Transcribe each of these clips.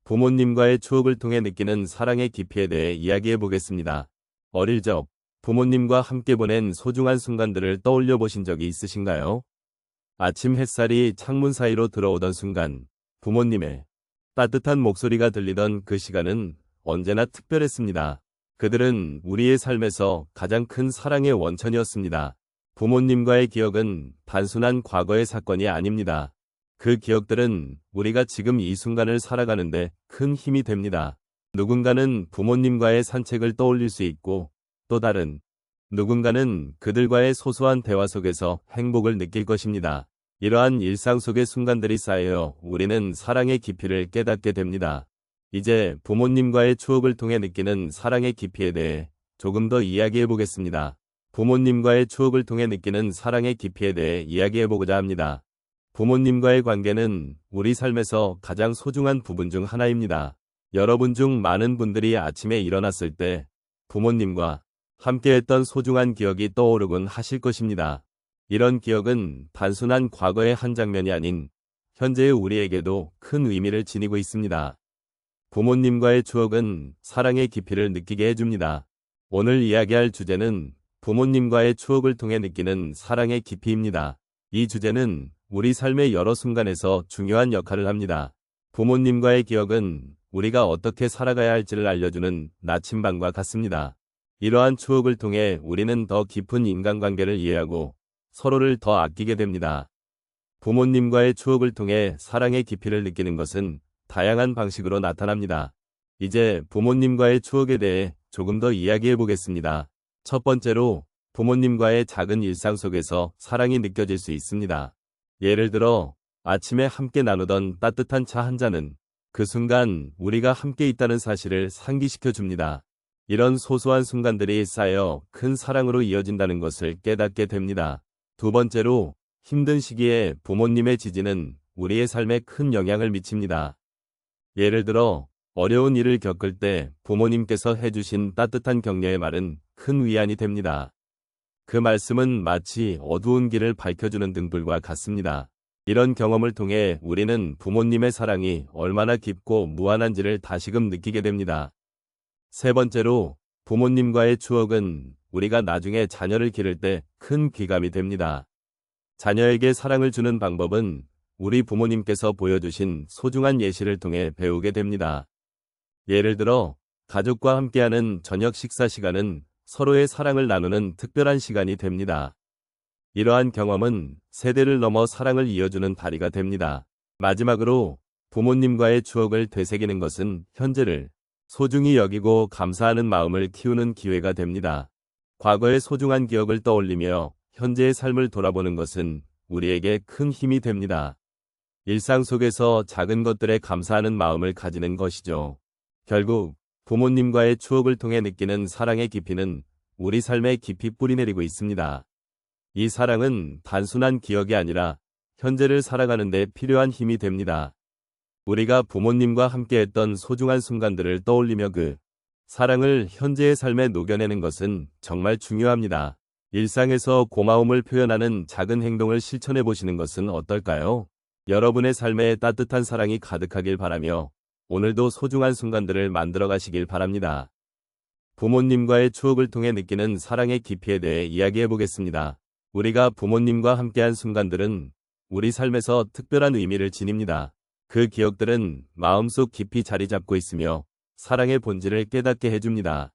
부모님과의 추억을 통해 느끼는 사랑의 깊이에 대해 이야기해 보겠습니다. 어릴 적 부모님과 함께 보낸 소중한 순간들을 떠올려 보신 적이 있으신가요? 아침 햇살이 창문 사이로 들어오던 순간, 부모님의 따뜻한 목소리가 들리던 그 시간은 언제나 특별했습니다. 그들은 우리의 삶에서 가장 큰 사랑의 원천이었습니다. 부모님과의 기억은 단순한 과거의 사건이 아닙니다. 그 기억들은 우리가 지금 이 순간을 살아가는데 큰 힘이 됩니다. 누군가는 부모님과의 산책을 떠올릴 수 있고, 또 다른 누군가는 그들과의 소소한 대화 속에서 행복을 느낄 것입니다. 이러한 일상 속의 순간들이 쌓여 우리는 사랑의 깊이를 깨닫게 됩니다. 이제 부모님과의 추억을 통해 느끼는 사랑의 깊이에 대해 조금 더 이야기해 보겠습니다. 부모님과의 추억을 통해 느끼는 사랑의 깊이에 대해 이야기해 보고자 합니다. 부모님과의 관계는 우리 삶에서 가장 소중한 부분 중 하나입니다. 여러분 중 많은 분들이 아침에 일어났을 때 부모님과 함께했던 소중한 기억이 떠오르곤 하실 것입니다. 이런 기억은 단순한 과거의 한 장면이 아닌 현재의 우리에게도 큰 의미를 지니고 있습니다. 부모님과의 추억은 사랑의 깊이를 느끼게 해줍니다. 오늘 이야기할 주제는 부모님과의 추억을 통해 느끼는 사랑의 깊이입니다. 이 주제는 우리 삶의 여러 순간에서 중요한 역할을 합니다. 부모님과의 기억은 우리가 어떻게 살아가야 할지를 알려주는 나침반과 같습니다. 이러한 추억을 통해 우리는 더 깊은 인간관계를 이해하고 서로를 더 아끼게 됩니다. 부모님과의 추억을 통해 사랑의 깊이를 느끼는 것은 다양한 방식으로 나타납니다. 이제 부모님과의 추억에 대해 조금 더 이야기해 보겠습니다. 첫 번째로, 부모님과의 작은 일상 속에서 사랑이 느껴질 수 있습니다. 예를 들어, 아침에 함께 나누던 따뜻한 차 한 잔은 그 순간 우리가 함께 있다는 사실을 상기시켜 줍니다. 이런 소소한 순간들이 쌓여 큰 사랑으로 이어진다는 것을 깨닫게 됩니다. 두 번째로, 힘든 시기에 부모님의 지지는 우리의 삶에 큰 영향을 미칩니다. 예를 들어, 어려운 일을 겪을 때 부모님께서 해주신 따뜻한 격려의 말은 큰 위안이 됩니다. 그 말씀은 마치 어두운 길을 밝혀주는 등불과 같습니다. 이런 경험을 통해 우리는 부모님의 사랑이 얼마나 깊고 무한한지를 다시금 느끼게 됩니다. 세 번째로, 부모님과의 추억은 우리가 나중에 자녀를 기를 때 큰 귀감이 됩니다. 자녀에게 사랑을 주는 방법은 우리 부모님께서 보여주신 소중한 예시를 통해 배우게 됩니다. 예를 들어, 가족과 함께하는 저녁 식사 시간은 서로의 사랑을 나누는 특별한 시간이 됩니다. 이러한 경험은 세대를 넘어 사랑을 이어주는 다리가 됩니다. 마지막으로, 부모님과의 추억을 되새기는 것은 현재를 소중히 여기고 감사하는 마음을 키우는 기회가 됩니다. 과거의 소중한 기억을 떠올리며 현재의 삶을 돌아보는 것은 우리에게 큰 힘이 됩니다. 일상 속에서 작은 것들에 감사하는 마음을 가지는 것이죠. 결국 부모님과의 추억을 통해 느끼는 사랑의 깊이는 우리 삶에 깊이 뿌리내리고 있습니다. 이 사랑은 단순한 기억이 아니라 현재를 살아가는 데 필요한 힘이 됩니다. 우리가 부모님과 함께했던 소중한 순간들을 떠올리며 그 사랑을 현재의 삶에 녹여내는 것은 정말 중요합니다. 일상에서 고마움을 표현하는 작은 행동을 실천해 보시는 것은 어떨까요? 여러분의 삶에 따뜻한 사랑이 가득하길 바라며 오늘도 소중한 순간들을 만들어 가시길 바랍니다. 부모님과의 추억을 통해 느끼는 사랑의 깊이에 대해 이야기해 보겠습니다. 우리가 부모님과 함께한 순간들은 우리 삶에서 특별한 의미를 지닙니다. 그 기억들은 마음속 깊이 자리 잡고 있으며 사랑의 본질을 깨닫게 해줍니다.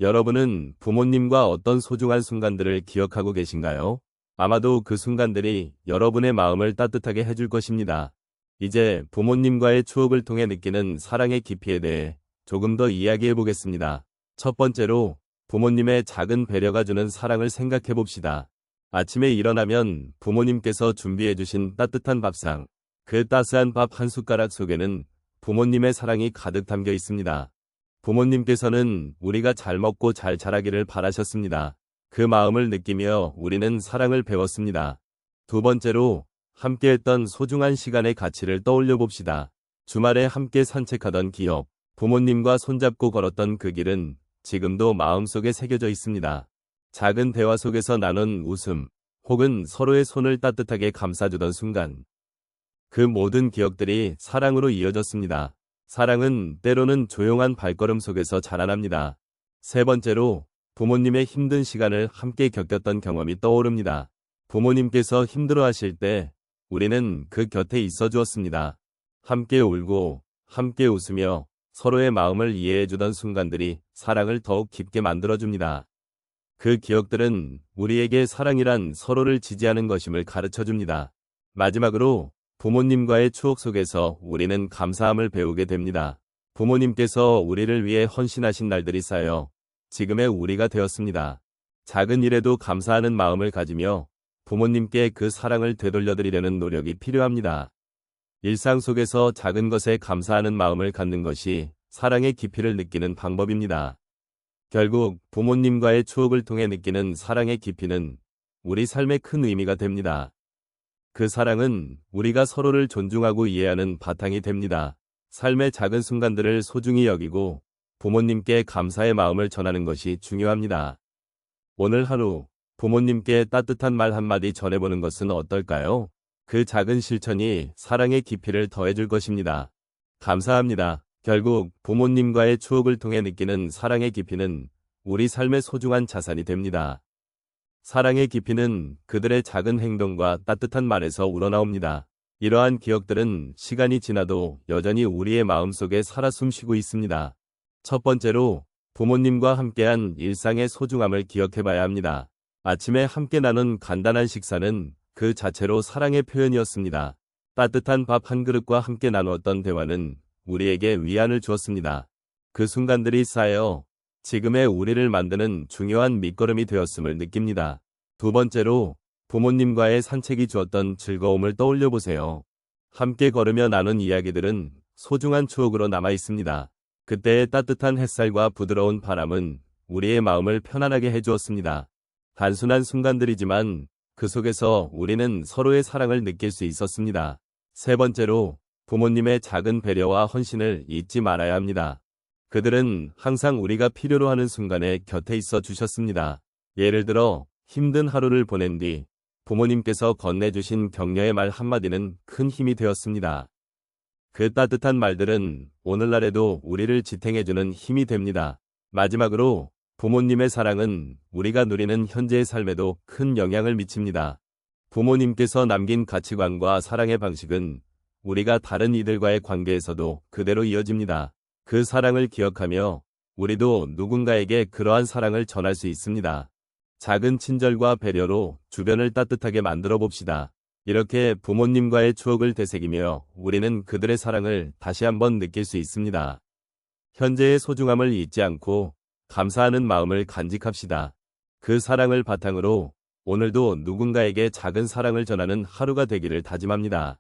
여러분은 부모님과 어떤 소중한 순간들을 기억하고 계신가요? 아마도 그 순간들이 여러분의 마음을 따뜻하게 해줄 것입니다. 이제 부모님과의 추억을 통해 느끼는 사랑의 깊이에 대해 조금 더 이야기해 보겠습니다. 첫 번째로, 부모님의 작은 배려가 주는 사랑을 생각해 봅시다. 아침에 일어나면 부모님께서 준비해 주신 따뜻한 밥상, 그 따스한 밥 한 숟가락 속에는 부모님의 사랑이 가득 담겨 있습니다. 부모님께서는 우리가 잘 먹고 잘 자라기를 바라셨습니다. 그 마음을 느끼며 우리는 사랑을 배웠습니다. 두 번째로, 함께했던 소중한 시간의 가치를 떠올려 봅시다. 주말에 함께 산책하던 기억, 부모님과 손잡고 걸었던 그 길은 지금도 마음속에 새겨져 있습니다. 작은 대화 속에서 나눈 웃음, 혹은 서로의 손을 따뜻하게 감싸주던 순간, 그 모든 기억들이 사랑으로 이어졌습니다. 사랑은 때로는 조용한 발걸음 속에서 자라납니다. 세 번째로, 부모님의 힘든 시간을 함께 겪었던 경험이 떠오릅니다. 부모님께서 힘들어하실 때 우리는 그 곁에 있어 주었습니다. 함께 울고 함께 웃으며 서로의 마음을 이해해주던 순간들이 사랑을 더욱 깊게 만들어줍니다. 그 기억들은 우리에게 사랑이란 서로를 지지하는 것임을 가르쳐줍니다. 마지막으로, 부모님과의 추억 속에서 우리는 감사함을 배우게 됩니다. 부모님께서 우리를 위해 헌신하신 날들이 쌓여 지금의 우리가 되었습니다. 작은 일에도 감사하는 마음을 가지며 부모님께 그 사랑을 되돌려드리려는 노력이 필요합니다. 일상 속에서 작은 것에 감사하는 마음을 갖는 것이 사랑의 깊이를 느끼는 방법입니다. 결국 부모님과의 추억을 통해 느끼는 사랑의 깊이는 우리 삶에 큰 의미가 됩니다. 그 사랑은 우리가 서로를 존중하고 이해하는 바탕이 됩니다. 삶의 작은 순간들을 소중히 여기고 부모님께 감사의 마음을 전하는 것이 중요합니다. 오늘 하루 부모님께 따뜻한 말 한마디 전해보는 것은 어떨까요? 그 작은 실천이 사랑의 깊이를 더해줄 것입니다. 감사합니다. 결국 부모님과의 추억을 통해 느끼는 사랑의 깊이는 우리 삶의 소중한 자산이 됩니다. 사랑의 깊이는 그들의 작은 행동과 따뜻한 말에서 우러나옵니다. 이러한 기억들은 시간이 지나도 여전히 우리의 마음속에 살아 숨쉬고 있습니다. 첫 번째로, 부모님과 함께한 일상의 소중함을 기억해봐야 합니다. 아침에 함께 나눈 간단한 식사는 그 자체로 사랑의 표현이었습니다. 따뜻한 밥 한 그릇과 함께 나누었던 대화는 우리에게 위안을 주었습니다. 그 순간들이 쌓여 지금의 우리를 만드는 중요한 밑거름이 되었음을 느낍니다. 두 번째로, 부모님과의 산책이 주었던 즐거움을 떠올려 보세요. 함께 걸으며 나눈 이야기들은 소중한 추억으로 남아 있습니다. 그때의 따뜻한 햇살과 부드러운 바람은 우리의 마음을 편안하게 해주었습니다. 단순한 순간들이지만 그 속에서 우리는 서로의 사랑을 느낄 수 있었습니다. 세 번째로, 부모님의 작은 배려와 헌신을 잊지 말아야 합니다. 그들은 항상 우리가 필요로 하는 순간에 곁에 있어 주셨습니다. 예를 들어 힘든 하루를 보낸 뒤 부모님께서 건네주신 격려의 말 한마디는 큰 힘이 되었습니다. 그 따뜻한 말들은 오늘날에도 우리를 지탱해주는 힘이 됩니다. 마지막으로, 부모님의 사랑은 우리가 누리는 현재의 삶에도 큰 영향을 미칩니다. 부모님께서 남긴 가치관과 사랑의 방식은 우리가 다른 이들과의 관계에서도 그대로 이어집니다. 그 사랑을 기억하며 우리도 누군가에게 그러한 사랑을 전할 수 있습니다. 작은 친절과 배려로 주변을 따뜻하게 만들어 봅시다. 이렇게 부모님과의 추억을 되새기며 우리는 그들의 사랑을 다시 한번 느낄 수 있습니다. 현재의 소중함을 잊지 않고 감사하는 마음을 간직합시다. 그 사랑을 바탕으로 오늘도 누군가에게 작은 사랑을 전하는 하루가 되기를 다짐합니다.